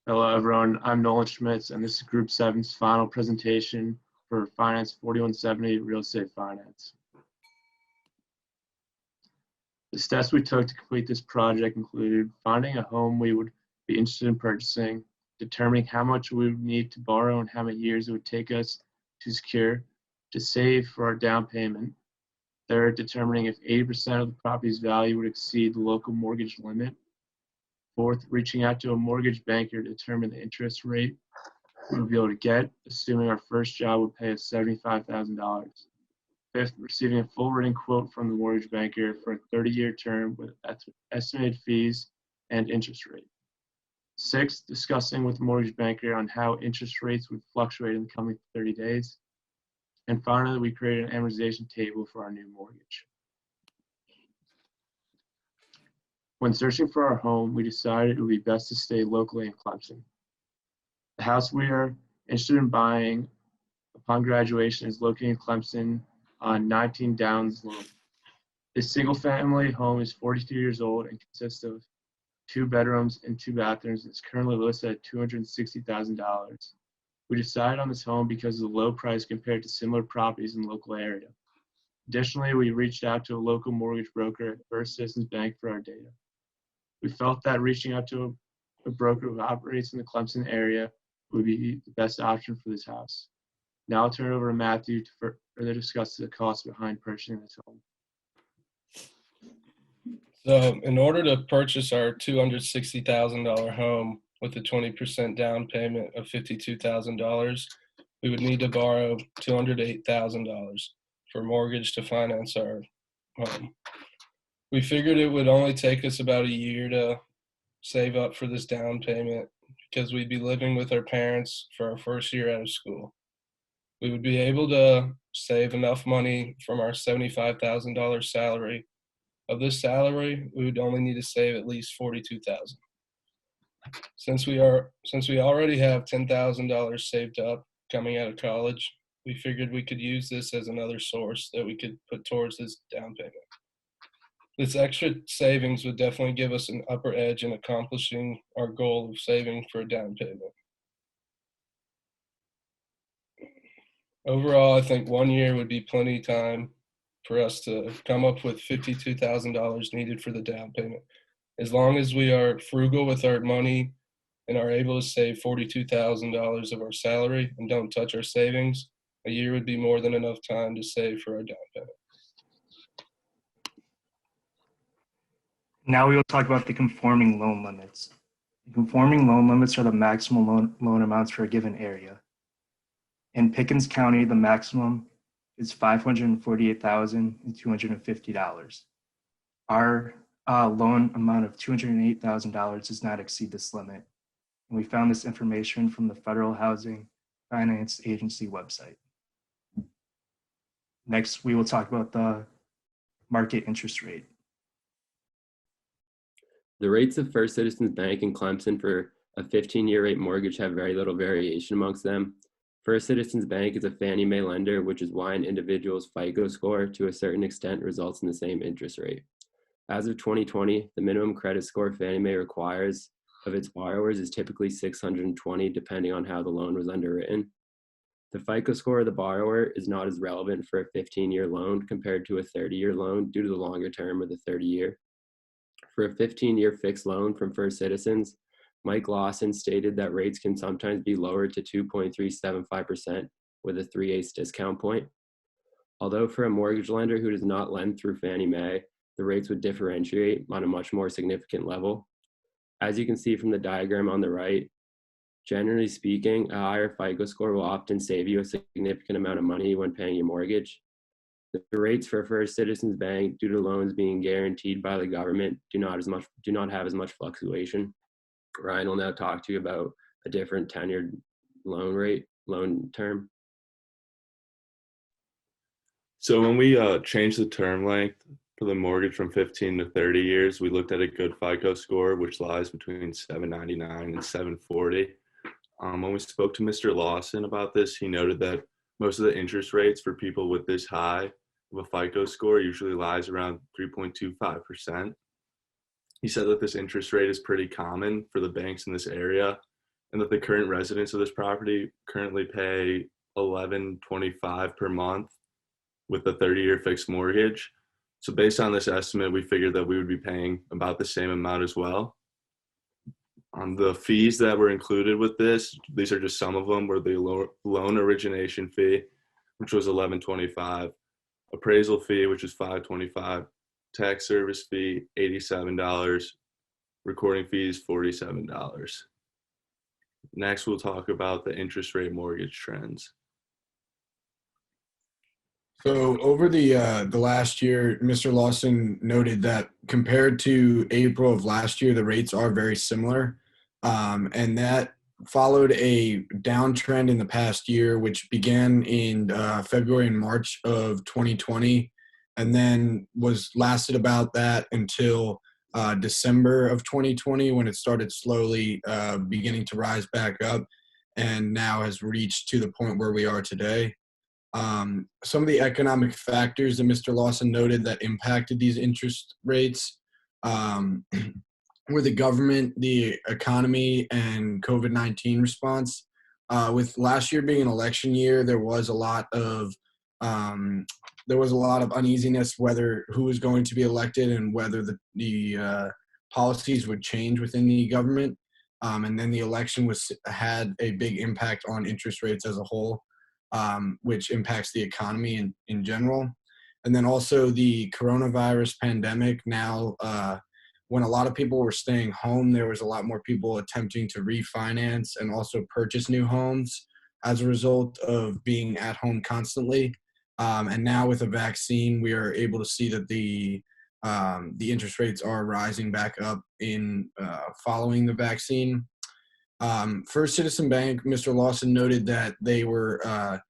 Hello, everyone. I'm Nolan Schmitz, and this is Group 7's final presentation for Finance 4170 Real Estate Finance. The steps we took to complete this project included finding a home we would be interested in purchasing, determining how much we would need to borrow and how many years it would take us to save for our down payment. Third, determining if 80% of the property's value would exceed the local mortgage limit. Fourth, reaching out to a mortgage banker to determine the interest rate we would be able to get, assuming our first job would pay us $75,000. Fifth, receiving a full written quote from the mortgage banker for a 30-year term with estimated fees and interest rate. Sixth, discussing with the mortgage banker on how interest rates would fluctuate in the coming 30 days. And finally, we created an amortization table for our new mortgage. When searching for our home, we decided it would be best to stay locally in Clemson. The house we are interested in buying upon graduation is located in Clemson on 19 Downs Lane. This single-family home is 42 years old and consists of 2 bedrooms and 2 bathrooms. It's currently listed at $260,000. We decided on this home because of the low price compared to similar properties in the local area. Additionally, we reached out to a local mortgage broker at First Citizens Bank for our data. We felt that reaching out to a broker who operates in the Clemson area would be the best option for this house. Now I'll turn it over to Matthew to further discuss the costs behind purchasing this home. So in order to purchase our $260,000 home with a 20% down payment of $52,000, we would need to borrow $208,000 for mortgage to finance our home. We figured it would only take us about a year to save up for this down payment because we'd be living with our parents for our first year out of school. We would be able to save enough money from our $75,000 salary. Of this salary, we would only need to save at least $42,000. Since we already have $10,000 saved up coming out of college, we figured we could use this as another source that we could put towards this down payment. This extra savings would definitely give us an upper edge in accomplishing our goal of saving for a down payment. Overall, I think 1 year would be plenty of time for us to come up with $52,000 needed for the down payment. As long as we are frugal with our money and are able to save $42,000 of our salary and don't touch our savings, a year would be more than enough time to save for our down payment. Now we will talk about the conforming loan limits. The conforming loan limits are the maximum loan amounts for a given area. In Pickens County, the maximum is $548,250. Our loan amount of $208,000 does not exceed this limit. And we found this information from the Federal Housing Finance Agency website. Next, we will talk about the market interest rate. The rates of First Citizens Bank and Clemson for a 15-year rate mortgage have very little variation amongst them. First Citizens Bank is a Fannie Mae lender, which is why an individual's FICO score to a certain extent results in the same interest rate. As of 2020, the minimum credit score Fannie Mae requires of its borrowers is typically 620, depending on how the loan was underwritten. The FICO score of the borrower is not as relevant for a 15-year loan compared to a 30-year loan due to the longer term of the 30-year. For a 15-year fixed loan from First Citizens, Mike Lawson stated that rates can sometimes be lowered to 2.375% with a 3/8 discount point. Although for a mortgage lender who does not lend through Fannie Mae, the rates would differentiate on a much more significant level. As you can see from the diagram on the right, generally speaking, a higher FICO score will often save you a significant amount of money when paying your mortgage. The rates for First Citizens Bank, due to loans being guaranteed by the government, do not have as much fluctuation. Ryan will now talk to you about a different tenured loan term. So when we changed the term length for the mortgage from 15 to 30 years, we looked at a good FICO score, which lies between 799 and 740. When we spoke to Mr. Lawson about this, he noted that most of the interest rates for people with this high of a FICO score usually lies around 3.25%. He said that this interest rate is pretty common for the banks in this area, and that the current residents of this property currently pay $11.25 per month with a 30-year fixed mortgage. So based on this estimate, we figured that we would be paying about the same amount as well. On the fees that were included with this, these are just some of them, were the loan origination fee, which was $11.25, appraisal fee, which is $5.25, tax service fee, $87, recording fees, $47. Next, we'll talk about the interest rate mortgage trends. So over the last year, Mr. Lawson noted that compared to April of last year, the rates are very similar. And that followed a downtrend in the past year, which began in February and March of 2020, and then was lasted about that until December of 2020, when it started slowly beginning to rise back up, and now has reached to the point where we are today. Some of the economic factors that Mr. Lawson noted that impacted these interest rates were the government, the economy, and COVID-19 response. With last year being an election year, there was a lot of uneasiness whether who was going to be elected and whether the policies would change within the government. And then the election had a big impact on interest rates as a whole, which impacts the economy in general. And then also the coronavirus pandemic. Now, when a lot of people were staying home, there was a lot more people attempting to refinance and also purchase new homes as a result of being at home constantly. And now with a vaccine, we are able to see that the interest rates are rising back up in following the vaccine. First Citizen Bank, Mr. Lawson noted that they were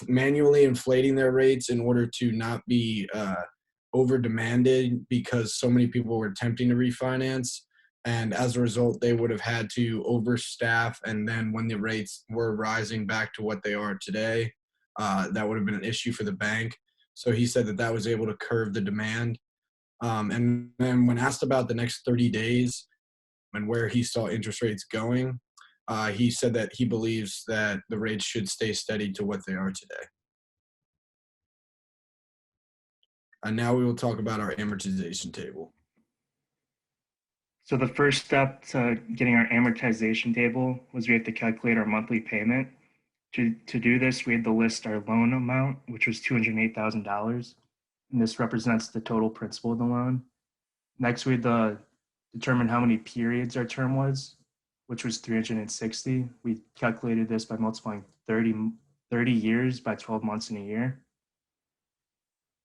manually inflating their rates in order to not be over demanded because so many people were attempting to refinance. And as a result, they would have had to overstaff. And then when the rates were rising back to what they are today, that would have been an issue for the bank. So he said that was able to curb the demand. And then when asked about the next 30 days and where he saw interest rates going, he said that he believes that the rates should stay steady to what they are today. And now we will talk about our amortization table. So the first step to getting our amortization table was we have to calculate our monthly payment. To do this, we had to list our loan amount, which was $208,000. And this represents the total principal of the loan. Next, we had to determine how many periods our term was, which was 360. We calculated this by multiplying 30 years by 12 months in a year.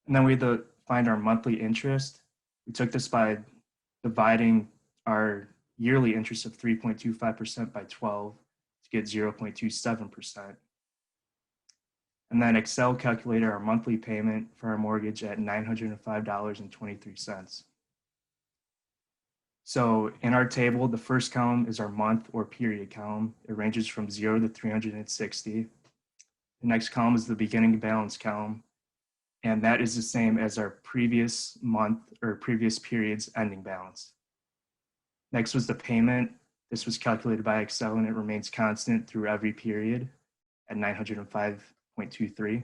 And then we had to find our monthly interest. We took this by dividing our yearly interest of 3.25% by 12 to get 0.27%. And then Excel calculated our monthly payment for our mortgage at $905.23. So in our table, the first column is our month or period column. It ranges from 0 to 360. The next column is the beginning balance column, and that is the same as our previous month or previous period's ending balance. Next was the payment. This was calculated by Excel, and it remains constant through every period at 905.23.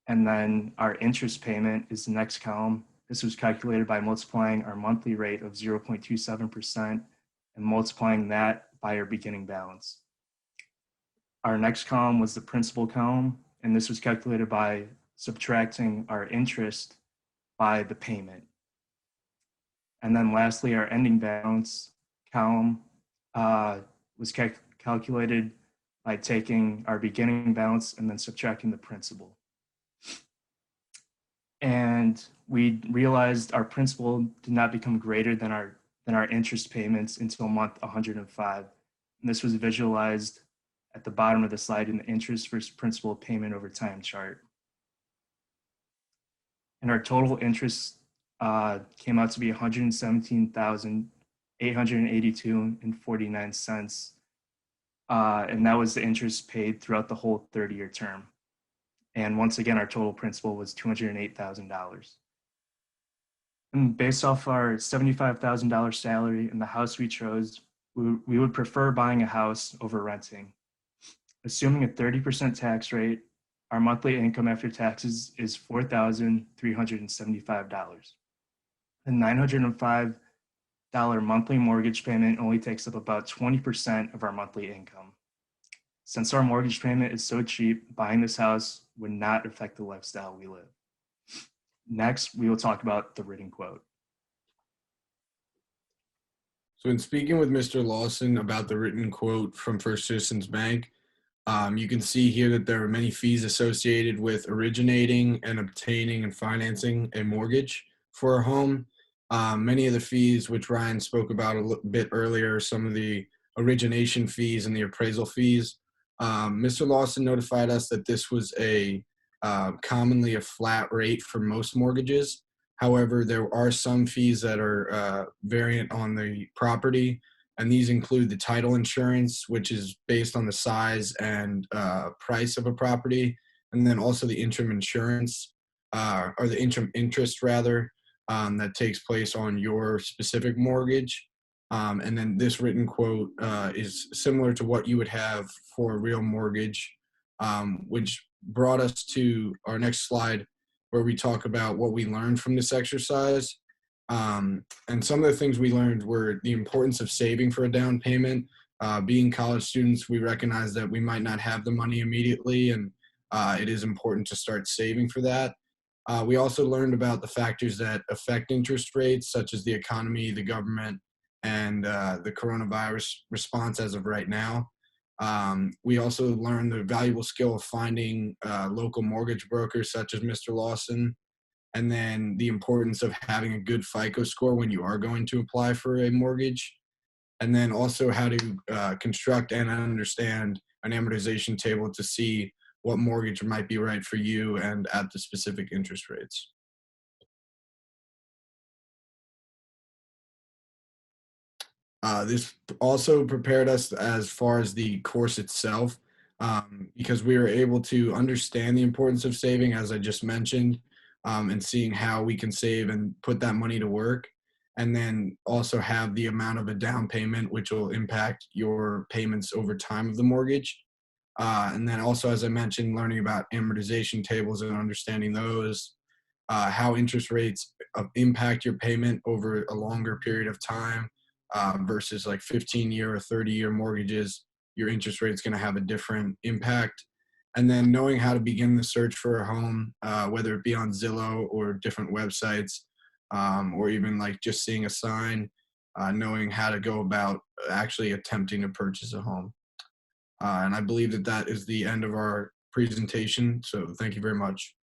And then our interest payment is the next column. This was calculated by multiplying our monthly rate of 0.27% and multiplying that by our beginning balance. Our next column was the principal column, and this was calculated by subtracting our interest by the payment. And then lastly, our ending balance column was calculated by taking our beginning balance and then subtracting the principal. And we realized our principal did not become greater than our interest payments until month 105. And this was visualized at the bottom of the slide in the interest versus principal payment over time chart. And our total interest came out to be $117,882.49. And that was the interest paid throughout the whole 30-year term. And once again, our total principal was $208,000. And based off our $75,000 salary and the house we chose, we would prefer buying a house over renting. Assuming a 30% tax rate, our monthly income after taxes is $4,375. A $905 monthly mortgage payment only takes up about 20% of our monthly income. Since our mortgage payment is so cheap, buying this house would not affect the lifestyle we live. Next, we will talk about the written quote. So in speaking with Mr. Lawson about the written quote from First Citizens Bank, you can see here that there are many fees associated with originating and obtaining and financing a mortgage for a home. Many of the fees, which Ryan spoke about a bit earlier, some of the origination fees and the appraisal fees. Mr. Lawson notified us that this was commonly a flat rate for most mortgages. However, there are some fees that are variant on the property, and these include the title insurance, which is based on the size and price of a property, and then also the interim insurance, or the interim interest rather, that takes place on your specific mortgage. And then this written quote is similar to what you would have for a real mortgage, which brought us to our next slide, where we talk about what we learned from this exercise. And some of the things we learned were the importance of saving for a down payment. Being college students, we recognize that we might not have the money immediately, and it is important to start saving for that. We also learned about the factors that affect interest rates, such as the economy, the government, and the coronavirus response as of right now. We also learned the valuable skill of finding local mortgage brokers such as Mr. Lawson, and then the importance of having a good FICO score when you are going to apply for a mortgage, and then also how to construct and understand an amortization table to see what mortgage might be right for you and at the specific interest rates. This also prepared us as far as the course itself, because we were able to understand the importance of saving, as I just mentioned, and seeing how we can save and put that money to work, and then also have the amount of a down payment, which will impact your payments over time of the mortgage. And then also, as I mentioned, learning about amortization tables and understanding those, how interest rates impact your payment over a longer period of time, versus like 15-year or 30-year mortgages. Your interest rate is going to have a different impact. And then knowing how to begin the search for a home, whether it be on Zillow or different websites, or even like just seeing a sign, knowing how to go about actually attempting to purchase a home. And I believe that that is the end of our presentation. So thank you very much.